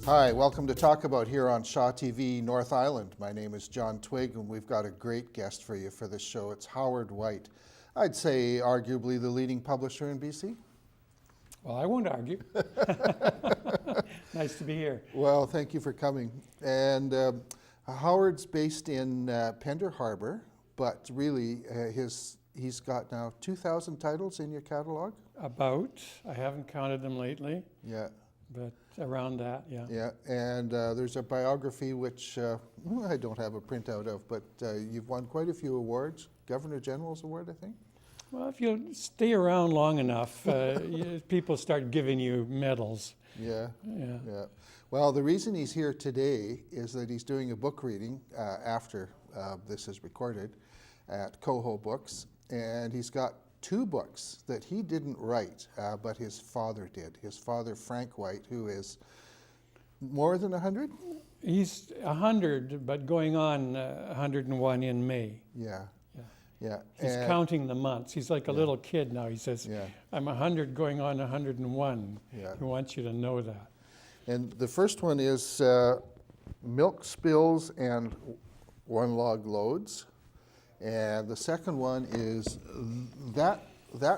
Hi, welcome to Talk About here on Shaw TV North Island. My name is John Twigg, and we've got a great guest for you for this show. It's Howard White. I'd say arguably the leading publisher in BC. Well, I won't argue. Nice to be here. Well, thank you for coming. And Howard's based in Pender Harbour, but really he's got now 2,000 titles in your catalog? About. I haven't counted them lately. Yeah. But around that, yeah. Yeah, and there's a biography which I don't have a printout of, but you've won quite a few awards. Governor General's Award, I think? Well, if you stay around long enough, people start giving you medals. Yeah. Yeah. Yeah. Well, the reason he's here today is that he's doing a book reading after this is recorded at Coho Books, and he's got 2 books that he didn't write, but his father did. His father, Frank White, who is more than 100? He's 100, but going on 101 in May. Yeah. Yeah. Yeah. He's counting the months. He's like a little kid now. He says, Yeah. I'm 100 going on 101. Yeah. He wants you to know that. And the first one is Milk Spills and One Log Loads. And the second one is That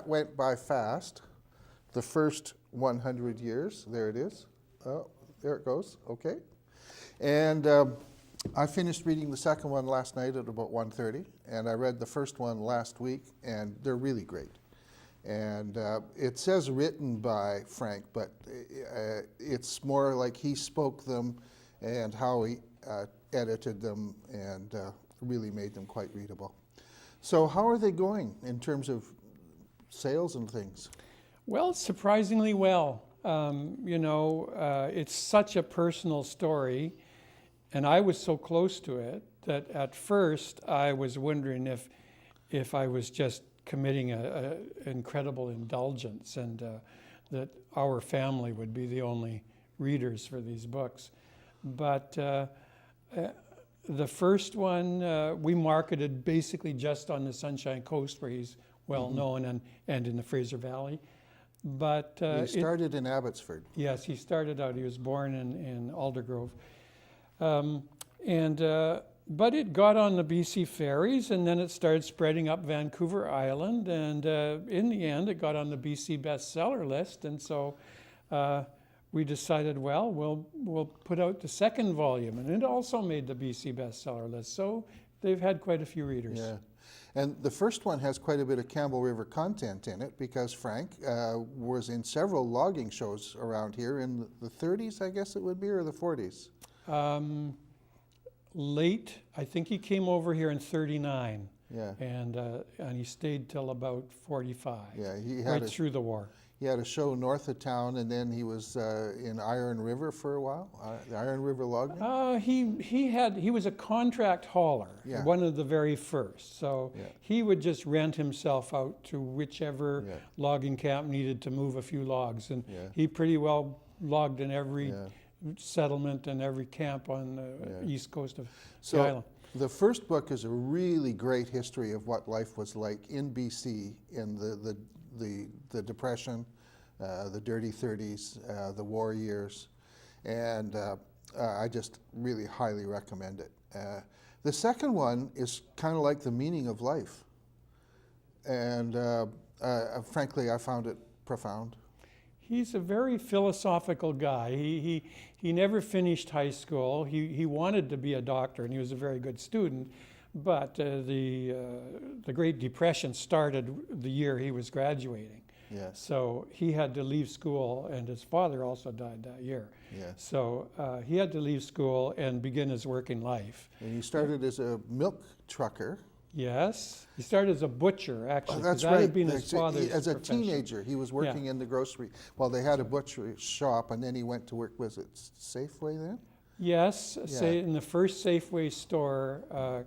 Went By Fast, the first 100 years. There it is. Oh, there it goes. Okay. And I finished reading the second one last night at about 1:30, and I read the first one last week, and they're really great. And it says written by Frank, but it's more like he spoke them and how he edited them and really made them quite readable. So how are they going in terms of sales and things? Well, surprisingly well. It's such a personal story, and I was so close to it that at first I was wondering if I was just committing an incredible indulgence and that our family would be the only readers for these books. But the first one we marketed basically just on the Sunshine Coast, where he's well known, and in the Fraser Valley. But He started in Abbotsford. yes, he started out. He was born in Aldergrove, but it got on the BC ferries, and then it started spreading up Vancouver Island, and in the end, it got on the BC bestseller list, and so. We decided, well, we'll put out the second volume, and it also made the BC bestseller list. So they've had quite a few readers. Yeah, and the first one has quite a bit of Campbell River content in it because Frank was in several logging shows around here in the 30s, I guess it would be, or the 40s. Late, I think he came over here in 39. Yeah. And he stayed till about 45. Yeah, he had right through the war. He had a show north of town, and then he was in Iron River for a while, the Iron River logging. He was a contract hauler, Yeah. one of the very first. So Yeah. he would just rent himself out to whichever Yeah. logging camp needed to move a few logs, and Yeah. he pretty well logged in every Yeah. settlement and every camp on the Yeah. east coast of So the island. the first book is a really great history of what life was like in BC in the Depression, the Dirty 30s, the war years, and I just really highly recommend it. The second one is kind of like the meaning of life, and frankly, I found it profound. He's a very philosophical guy. He never finished high school. He wanted to be a doctor, and he was a very good student. But the Great Depression started the year he was graduating. Yes. So he had to leave school, and his father also died that year. Yes. So he had to leave school and begin his working life. And you started as a milk trucker. Yes, he started as a butcher, actually. Oh, that's 'cause that right. had been his father's As a profession. teenager, he was working in the grocery. Well, they had a butcher shop, and then he went to work. Was it Safeway then? Yes, say in the first Safeway store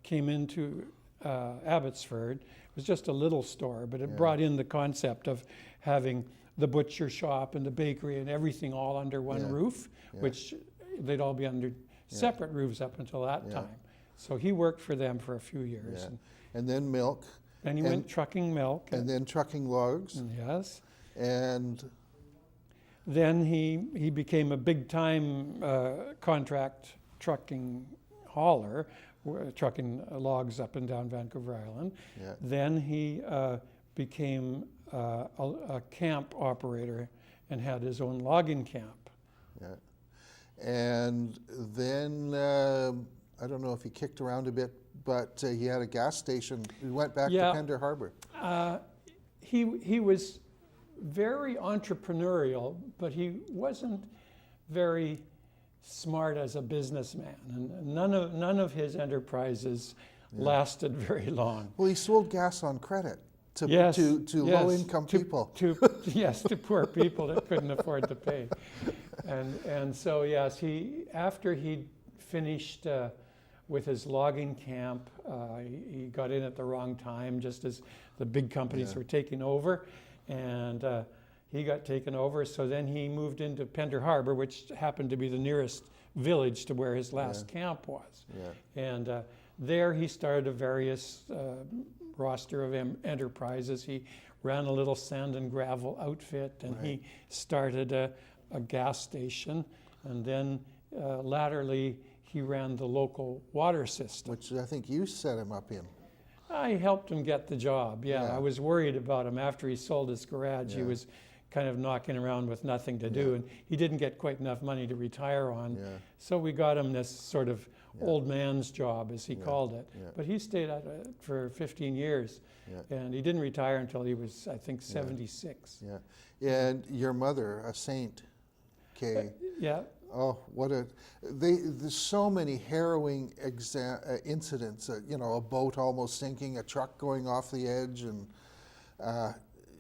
came into Abbotsford. It was just a little store, but it brought in the concept of having the butcher shop and the bakery and everything all under one roof, which they'd all be under separate roofs up until that time. So he worked for them for a few years. Yeah. and then milk, Then he And- went trucking milk. and then trucking logs, Yes. and Then he became a big-time contract trucking hauler, trucking logs up and down Vancouver Island. yeah, Then he became a camp operator and had his own logging camp. yeah. And then I don't know if he kicked around a bit, but he had a gas station. He went back Yeah. to Pender Harbor. He was very entrepreneurial, but he wasn't very smart as a businessman, and none of his enterprises lasted very long. Well, he sold gas on credit to Yes, to yes, low-income people. Yes, to poor people that couldn't afford to pay. And so yes, after he finished with his logging camp, he got in at the wrong time, just as the big companies Yeah. were taking over, and he got taken over. So then he moved into Pender Harbor, which happened to be the nearest village to where his last camp was. Yeah, And there he started a various roster of enterprises. He ran a little sand and gravel outfit, and he started a gas station. And then latterly, he ran the local water system. which I think you set him up in. I helped him get the job, yeah. Yeah. I was worried about him. After he sold his garage, he Yeah. was kind of knocking around with nothing to do, and he didn't get quite enough money to retire on. Yeah, So we got him this sort of Yeah. old man's job, as he called it. yeah. But he stayed at it for 15 years, Yeah. and he didn't retire until he was, I think, 76. yeah. And your mother, a saint, Kay. Yeah, Oh, what a! There's so many harrowing incidents. You know, a boat almost sinking, a truck going off the edge, and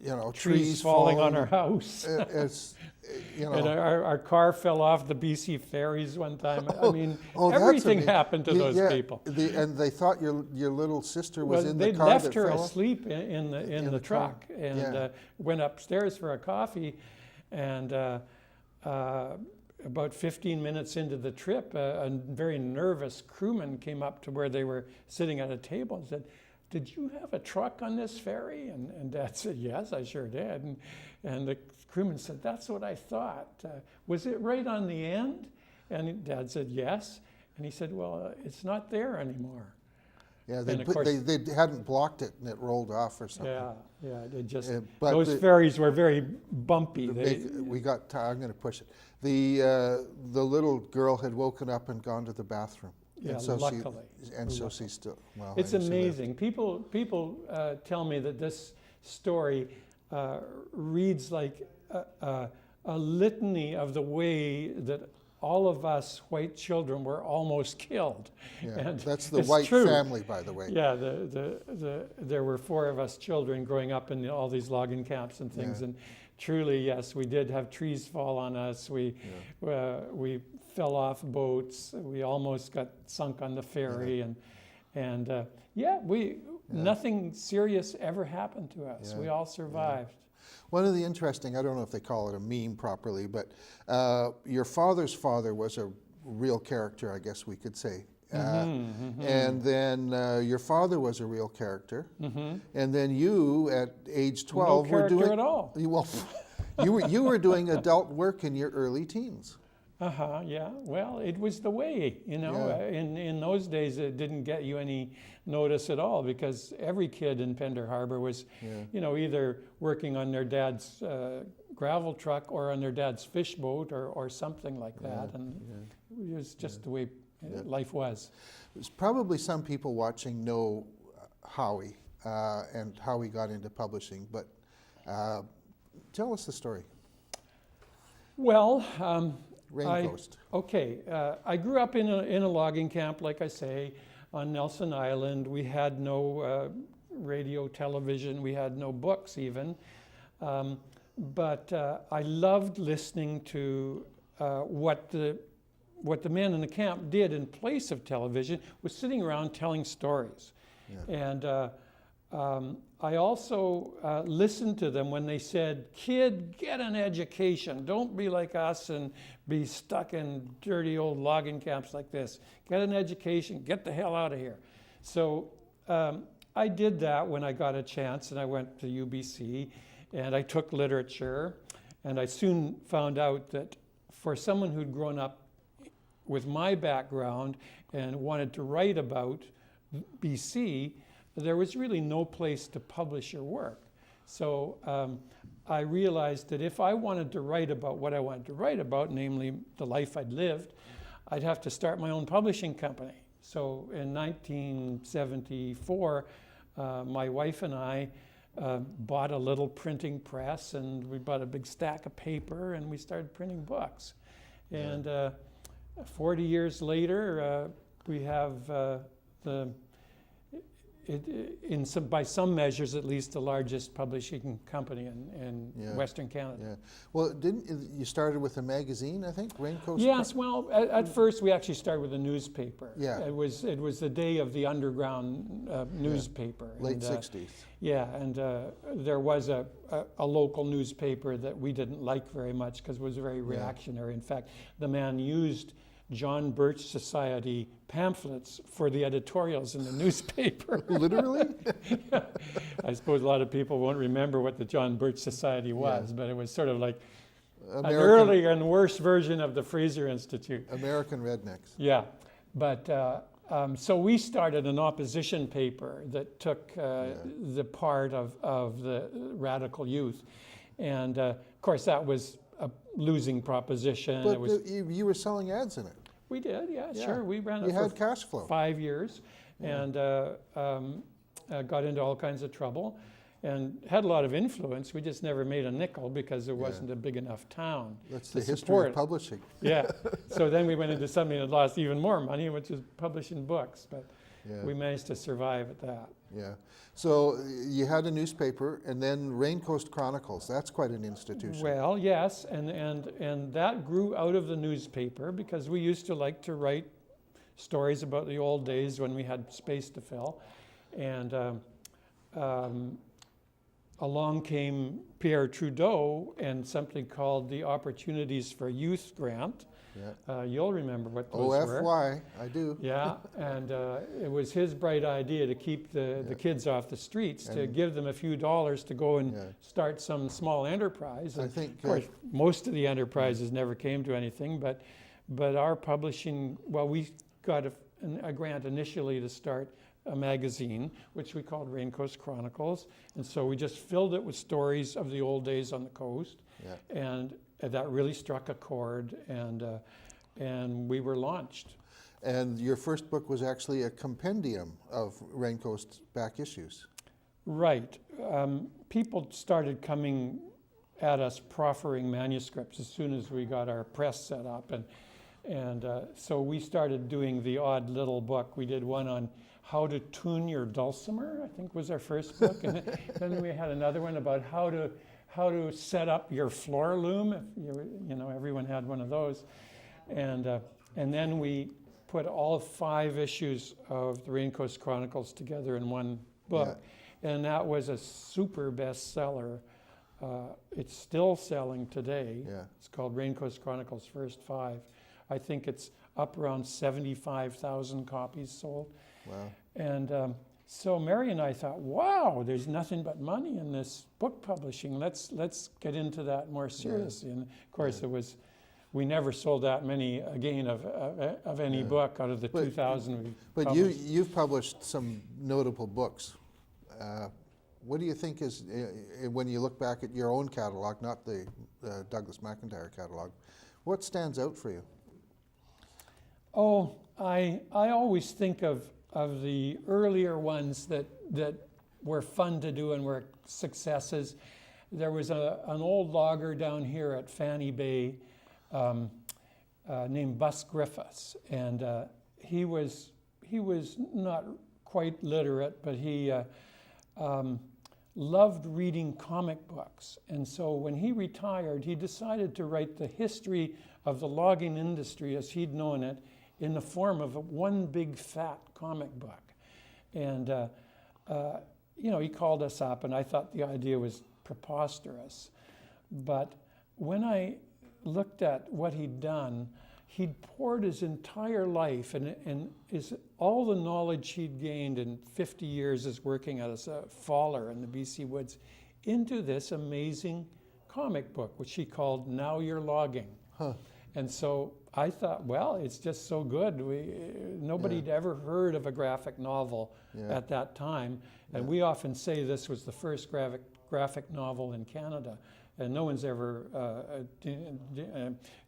you know, trees falling on our house. It's you And know, our car fell off the BC ferries one time. I mean, oh, that's everything amazing. happened to those Yeah, people. And they thought your little sister was Well, in the they car left that her fell off? asleep in the the car. truck, and Yeah. went upstairs for a coffee, and about 15 minutes into the trip, a very nervous crewman came up to where they were sitting at a table and said, "Did you have a truck on this ferry?" And Dad said, "Yes, I sure did." And the crewman said, "That's what I thought. Was it right on the end?" And Dad said, "Yes." And he said, "Well, it's not there anymore." Yeah, And of course- they hadn't blocked it and it rolled off or something. Yeah, it just, But those the- ferries were very bumpy. We got. I'm going to push it. The little girl had woken up and gone to the bathroom. Yeah, and so luckily. so she's still. Well, It's I mean, she lived. amazing. People tell me that this story reads like a litany of the way that all of us white children were almost killed. Yeah, And that's the it's white true. family, by the way. Yeah, there were 4 of us children growing up in all these logging camps and things, Yeah. and truly, yes, we did have trees fall on us. We fell off boats. We almost got sunk on the ferry, and nothing serious ever happened to us. Yeah, We all survived. One of the interesting, I don't know if they call it a meme properly, but your father's father was a real character, I guess we could say. And then your father was a real character. And then you, at age 12, No were character doing. at all. Well, you were doing adult work in your early teens. Yeah. Well, it was the way, you know. Yeah. In those days, it didn't get you any notice at all because every kid in Pender Harbor was, you know, either working on their dad's gravel truck or on their dad's fish boat or something like that, and it was just the way life was. There's probably some people watching know Howie and how he got into publishing, but tell us the story. Well, Raincoast. I grew up in a logging camp, like I say, on Nelson Island. We had no radio, television. We had no books even. But I loved listening to what the men in the camp did in place of television was sitting around telling stories. And I also listened to them when they said, "Kid, get an education. Don't be like us and be stuck in dirty old logging camps like this. Get an education. Get the hell out of here." So I did that when I got a chance, and I went to UBC, and I took literature, and I soon found out that for someone who'd grown up with my background and wanted to write about BC, there was really no place to publish your work. So I realized that if I wanted to write about what I wanted to write about, namely the life I'd lived, I'd have to start my own publishing company. So in 1974, my wife and I bought a little printing press, and we bought a big stack of paper, and we started printing books. And 40 years later, we have by some measures at least, the largest publishing company in Western Canada. Yeah. Well, you started with a magazine, I think, Raincoast? Yes, well, at first we actually started with a newspaper. Yeah. It was the day of the underground newspaper. Late 60s. Yeah, and there was a local newspaper that we didn't like very much because it was very reactionary. In fact, the man used John Birch Society pamphlets for the editorials in the newspaper. Literally? I suppose a lot of people won't remember what the John Birch Society was, but it was sort of like an earlier and worse version of the Fraser Institute. American rednecks. Yeah, but so we started an opposition paper that took the part of the radical youth. And of course that was a losing proposition. But you were selling ads in it. We did, sure. We ran it You had cash flow. 5 years, and got into all kinds of trouble, and had a lot of influence. We just never made a nickel because there wasn't a big enough town. That's to the history support of publishing. Yeah. So then we went into something that lost even more money, which is publishing books. But we managed to survive at that. Yeah. So you had a newspaper, and then Raincoast Chronicles. That's quite an institution. Well, yes, and that grew out of the newspaper because we used to like to write stories about the old days when we had space to fill. And along came Pierre Trudeau and something called the Opportunities for Youth Grant. Yeah. You'll remember what those were. OFY, I do. Yeah, and it was his bright idea to keep the kids off the streets, to give them a few dollars to go and start some small enterprise. And I think, of course, most of the enterprises never came to anything, but our publishing, well, we got a grant initially to start a magazine, which we called Raincoast Chronicles, and so we just filled it with stories of the old days on the coast, and that really struck a chord, and we were launched. And your first book was actually a compendium of Raincoast back issues. Right. People started coming at us proffering manuscripts as soon as we got our press set up, and so we started doing the odd little book. We did one on how to tune your dulcimer, I think was our first book, and then we had another one about how to set up your floor loom. If you know, everyone had one of those, and then we put all 5 issues of the Raincoast Chronicles together in one book, and that was a super bestseller. It's still selling today. It's called Raincoast Chronicles First 5. I think it's up around 75,000 copies sold. Wow. And so Mary and I thought, wow, there's nothing but money in this book publishing. Let's get into that more seriously. And of course, we never sold that many again of any book out of the 2,000 we But published. you've published some notable books. What do you think is, when you look back at your own catalog, not the Douglas McIntyre catalog, what stands out for you? Oh, I always think of the earlier ones that were fun to do and were successes. There was an old logger down here at Fanny Bay named Bus Griffiths, and he was not quite literate, but he loved reading comic books. And so when he retired, he decided to write the history of the logging industry as he'd known it in the form of one big fat comic book. And he called us up, and I thought the idea was preposterous. But when I looked at what he'd done, he'd poured his entire life and all the knowledge he'd gained in 50 years as working as a faller in the BC woods into this amazing comic book, which he called Now You're Logging. Huh. And so I thought, well, it's just so good. Nobody'd ever heard of a graphic novel at that time. And we often say this was the first graphic novel in Canada. And no one's ever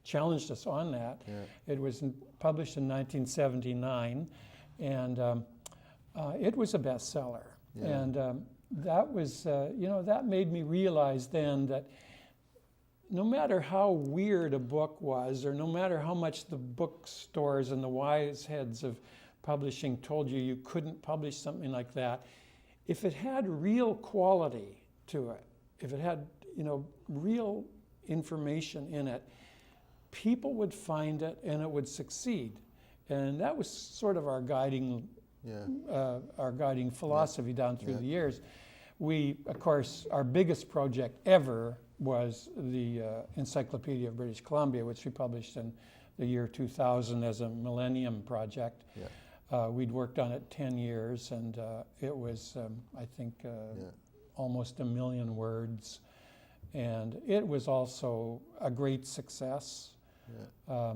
challenged us on that. Yeah. It was published in 1979, and it was a bestseller. Yeah. And that was, that made me realize then that no matter how weird a book was, or no matter how much the bookstores and the wise heads of publishing told you couldn't publish something like that, if it had real quality to it, if it had real information in it, people would find it and it would succeed. And that was sort of our guiding philosophy down through the years. We, of course, our biggest project ever was the Encyclopedia of British Columbia, which we published in the year 2000 as a Millennium Project. Yeah. We'd worked on it 10 years, and it was, I think, almost 1 million words. And it was also a great success. Yeah.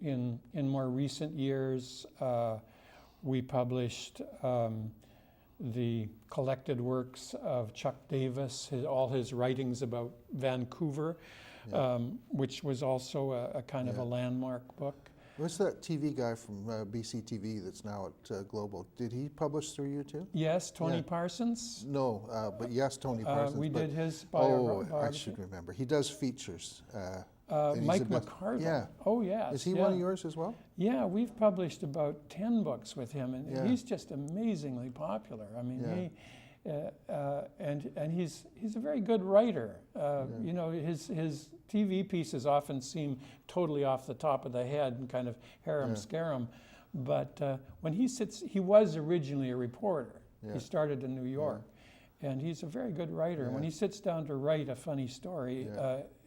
In more recent years, we published the collected works of Chuck Davis, all his writings about Vancouver, which was also a kind of a landmark book. What's that TV guy from BC TV that's now at Global? Did he publish through you too? Yes, Tony Parsons. No, but yes, Tony Parsons. We did his biography. I should remember. He does features. Mike McCarville. Yeah. Oh, yes. Is he one of yours as well? Yeah, we've published about 10 books with him, and he's just amazingly popular. I mean, he's a very good writer. His TV pieces often seem totally off the top of the head and kind of harem-scarum, but when he was originally a reporter. He started in New York. And he's a very good writer. Yeah. When he sits down to write a funny story,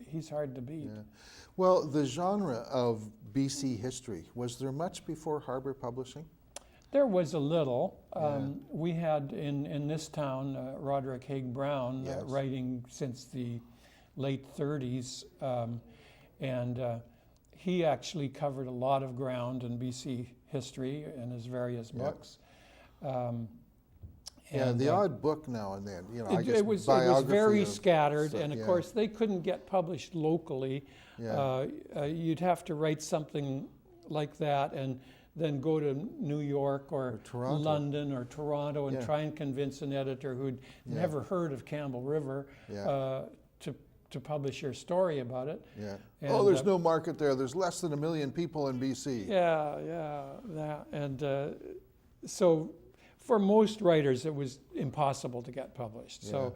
he's hard to beat. Yeah. Well, the genre of BC history, was there much before Harbour Publishing? There was a little. We had in this town, Roderick Haig Brown, writing since the late 30s. And he actually covered a lot of ground in BC history in his various books. And the odd book now and then, I guess it was very scattered, and of course they couldn't get published locally. You'd have to write something like that and then go to New York or London or Toronto and try and convince an editor who'd never heard of Campbell River to publish your story about it. Yeah. And, there's no market there. There's less than 1 million people in BC. So for most writers, it was impossible to get published. Yeah. So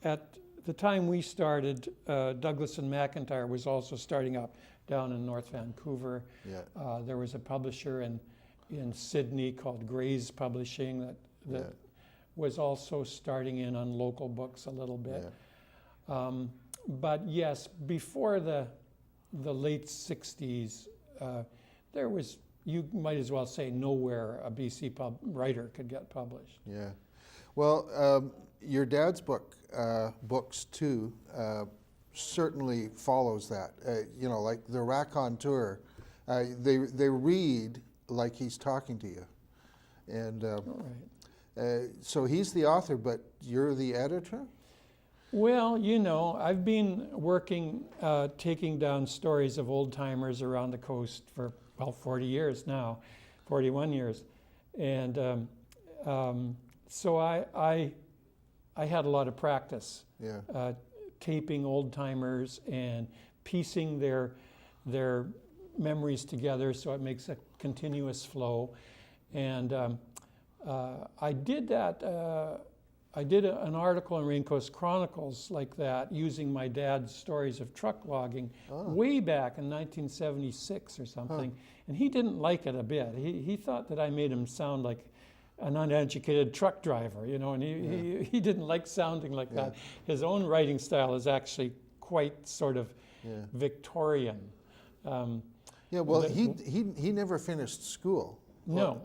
at the time we started, Douglas and McIntyre was also starting up down in North Vancouver. Yeah. There was a publisher in Sydney called Gray's Publishing that was also starting in on local books a little bit. Yeah. But yes, before the late 60s, there was, you might as well say, nowhere a BC writer could get published. Yeah. Well, your dad's books too, certainly follows that. Like the Raconteur, they read like he's talking to you. And so he's the author, but you're the editor? Well, I've been working, taking down stories of old-timers around the coast for 40 years now, 41 years. And so I had a lot of practice taping old-timers and piecing their memories together so it makes a continuous flow. And I did that. I did an article in Raincoast Chronicles like that, using my dad's stories of truck logging way back in 1976 or something. And he didn't like it a bit. He thought that I made him sound like an uneducated truck driver, and he didn't like sounding like that. His own writing style is actually quite sort of Victorian. Yeah, well, But- he never finished school. No.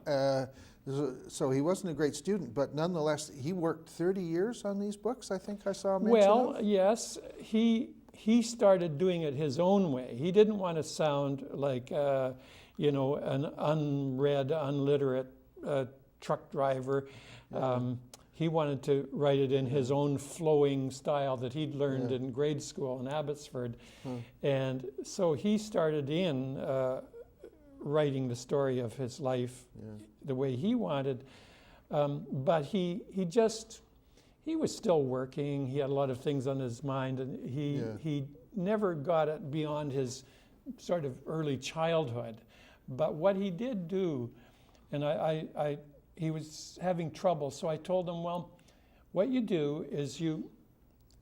So he wasn't a great student, but nonetheless, he worked 30 years on these books, I think I saw a mention Well, of. yes, he started doing it his own way. He didn't want to sound like, an unread, unliterate truck driver. He wanted to write it in his own flowing style that he'd learned in grade school in Abbotsford. And so he started in writing the story of his life the way he wanted. But he was still working. He had a lot of things on his mind, and he never got it beyond his sort of early childhood. But what he did do, and he was having trouble, so I told him, well, what you do is you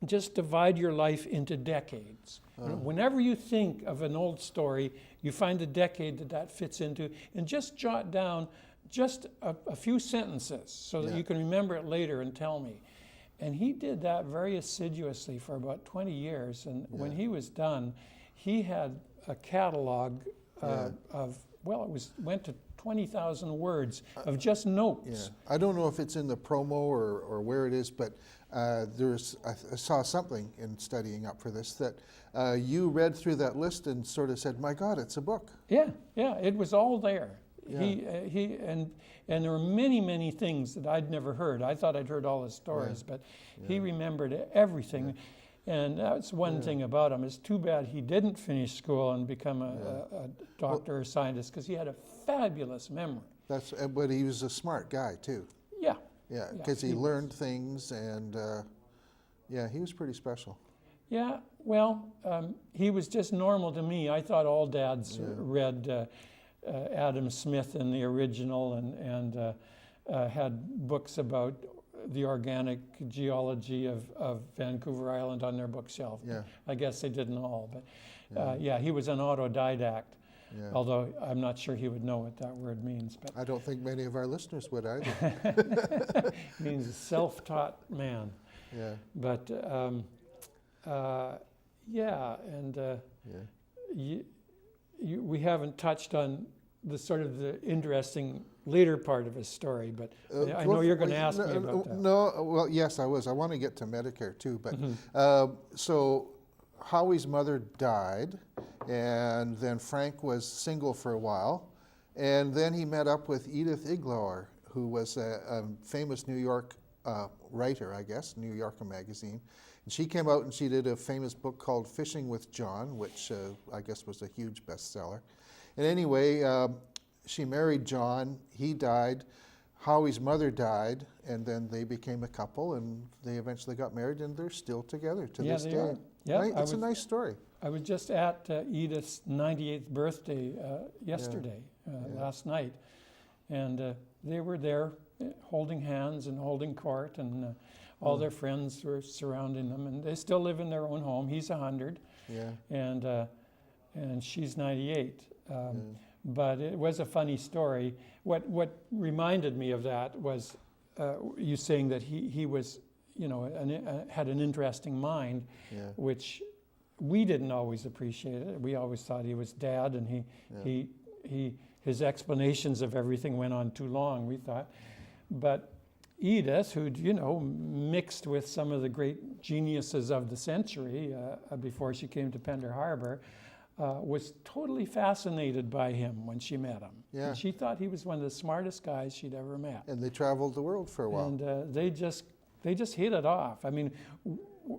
just divide your life into decades. Whenever you think of an old story, you find the decade that fits into, and just jot down just a few sentences so that you can remember it later and tell me. And he did that very assiduously for about 20 years. And when he was done, he had a catalog of, well, went to 20,000 words of just notes. I don't know if it's in the promo or where it is, but I saw something in studying up for this that you read through that list and sort of said, my God, it's a book. Yeah, it was all there. And there were many, many things that I'd never heard. I thought I'd heard all his stories, but he remembered everything. And that's one thing about him. It's too bad he didn't finish school and become a doctor or scientist, because he had a fabulous memory. But he was a smart guy too. Yeah. Yeah, because he learned things, and he was pretty special. Yeah, well, he was just normal to me. I thought all dads read Adam Smith in the original and had books about the organic geology of Vancouver Island on their bookshelf. Yeah. I guess they didn't all, but he was an autodidact. Yeah. Although I'm not sure he would know what that word means. But I don't think many of our listeners would either. it means a self-taught man. Yeah. But we haven't touched on the sort of the interesting later part of his story, but I know you're going to ask me about that. No, well, yes, I was. I want to get to Medicare too, but so Howie's mother died, and then Frank was single for a while, and then he met up with Edith Iglauer, who was a famous New York writer, I guess, New Yorker magazine. And she came out and she did a famous book called Fishing with John, which I guess was a huge bestseller. And anyway, she married John, he died, Howie's mother died, and then they became a couple, and they eventually got married, and they're still together to this they day. are. Yeah, It's a nice story. I was just at Edith's 98th birthday yesterday, last night, and they were there holding hands and holding court, and all their friends were surrounding them, and they still live in their own home. He's 100, and she's 98. But it was a funny story. What reminded me of that was you saying that he was, had an interesting mind, which we didn't always appreciate it. We always thought he was dad, and his explanations of everything went on too long, we thought. But Edith, who'd, mixed with some of the great geniuses of the century before she came to Pender Harbor, was totally fascinated by him when she met him. Yeah. And she thought he was one of the smartest guys she'd ever met. And they traveled the world for a while. And they just hit it off. I mean,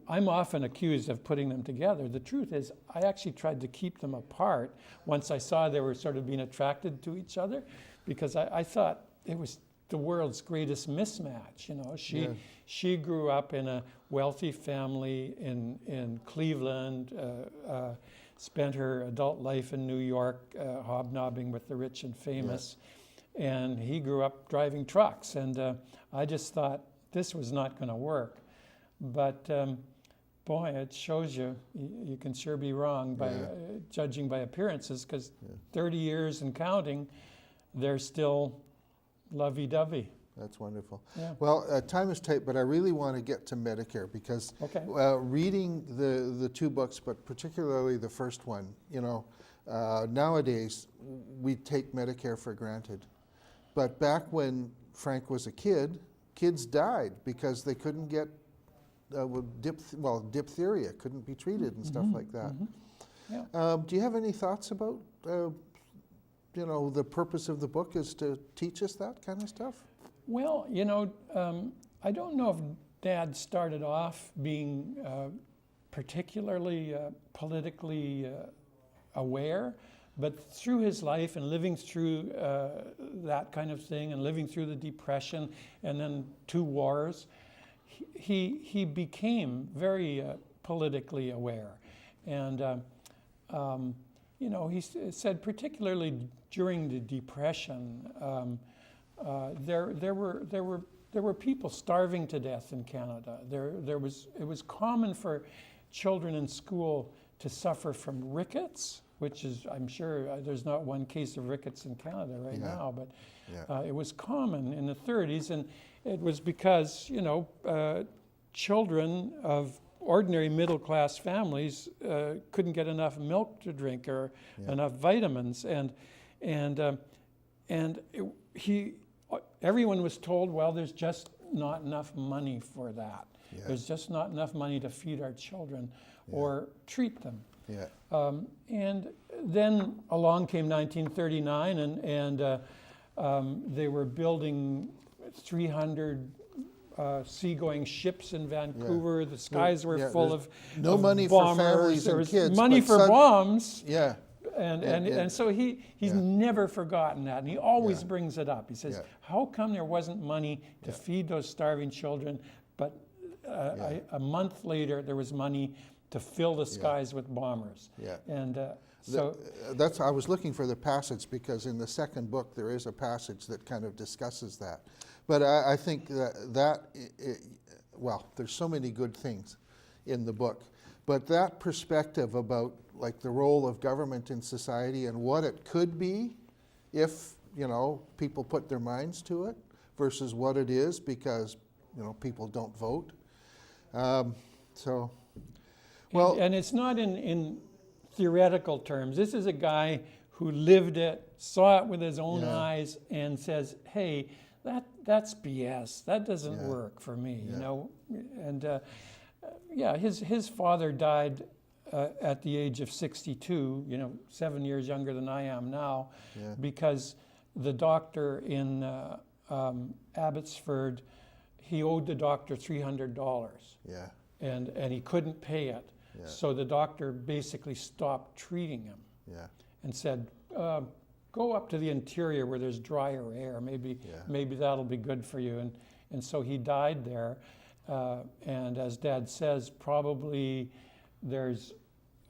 I'm often accused of putting them together. The truth is, I actually tried to keep them apart once I saw they were sort of being attracted to each other, because I thought it was the world's greatest mismatch. She grew up in a wealthy family in Cleveland, spent her adult life in New York, hobnobbing with the rich and famous, and he grew up driving trucks. And I just thought this was not going to work. But boy, it shows you can sure be wrong by judging by appearances, because 30 years and counting, they're still lovey-dovey. That's wonderful. Yeah. Well, time is tight, but I really want to get to Medicare, because reading the two books, but particularly the first one, Nowadays, we take Medicare for granted. But back when Frank was a kid, kids died because they couldn't get diphtheria couldn't be treated and stuff like that. Yeah. Do you have any thoughts about, the purpose of the book is to teach us that kind of stuff? Well, I don't know if Dad started off being particularly politically aware, but through his life and living through that kind of thing and living through the Depression and then 2 wars, he became very politically aware. And, he said particularly during the Depression, there were people starving to death in Canada. It was common for children in school to suffer from rickets, which is, I'm sure there's not one case of rickets in Canada right now, but it was common in the 30s, and it was because, children of ordinary middle-class families couldn't get enough milk to drink or enough vitamins, and everyone was told, well, there's just not enough money for that. Yeah. There's just not enough money to feed our children or treat them. Yeah. And then along came 1939, and they were building 300 seagoing ships in Vancouver. The skies were full of no of money bombers. for families There and was kids. money for bombs. Yeah. And so he's never forgotten that, and he always brings it up. He says, how come there wasn't money to feed those starving children, but a month later there was money to fill the skies with bombers? Yeah. And I was looking for the passage because in the second book there is a passage that kind of discusses that. But I think there's so many good things in the book, but that perspective about like the role of government in society and what it could be if, people put their minds to it versus what it is because, people don't vote. And it's not in theoretical terms. This is a guy who lived it, saw it with his own eyes, and says, hey, that's BS. That doesn't work for me, And his father died at the age of 62, 7 years younger than I am now, because the doctor in Abbotsford, he owed the doctor $300. Yeah. And he couldn't pay it. Yeah. So the doctor basically stopped treating him and said, go up to the interior where there's drier air. Maybe that'll be good for you. And so he died there. And as Dad says, probably there's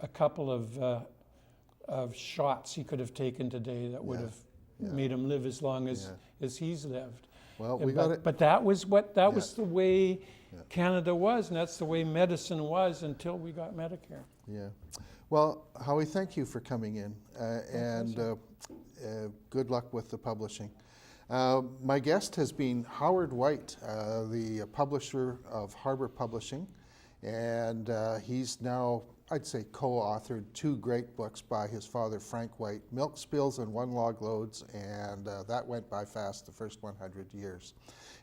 a couple of shots he could have taken today that would have made him live as long as he's lived. Well, but that was was the way Canada was, and that's the way medicine was until we got Medicare. Yeah. Well, Howie, thank you for coming in, and good luck with the publishing. My guest has been Howard White, the publisher of Harbor Publishing, and he's now, I'd say, co-authored 2 great books by his father, Frank White, Milk Spills and 1 Log Loads, and that went by fast the first 100 years.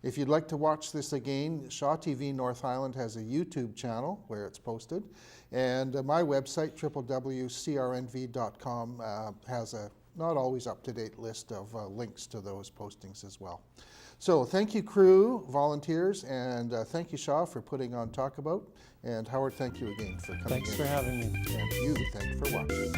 If you'd like to watch this again, Shaw TV North Island has a YouTube channel where it's posted, and my website, www.crnv.com, has a not always up-to-date list of links to those postings as well. So thank you, crew, volunteers, and thank you, Shaw, for putting on Talk About. And Howard, thank you again for coming in. Thanks for having me. And you, thanks for watching.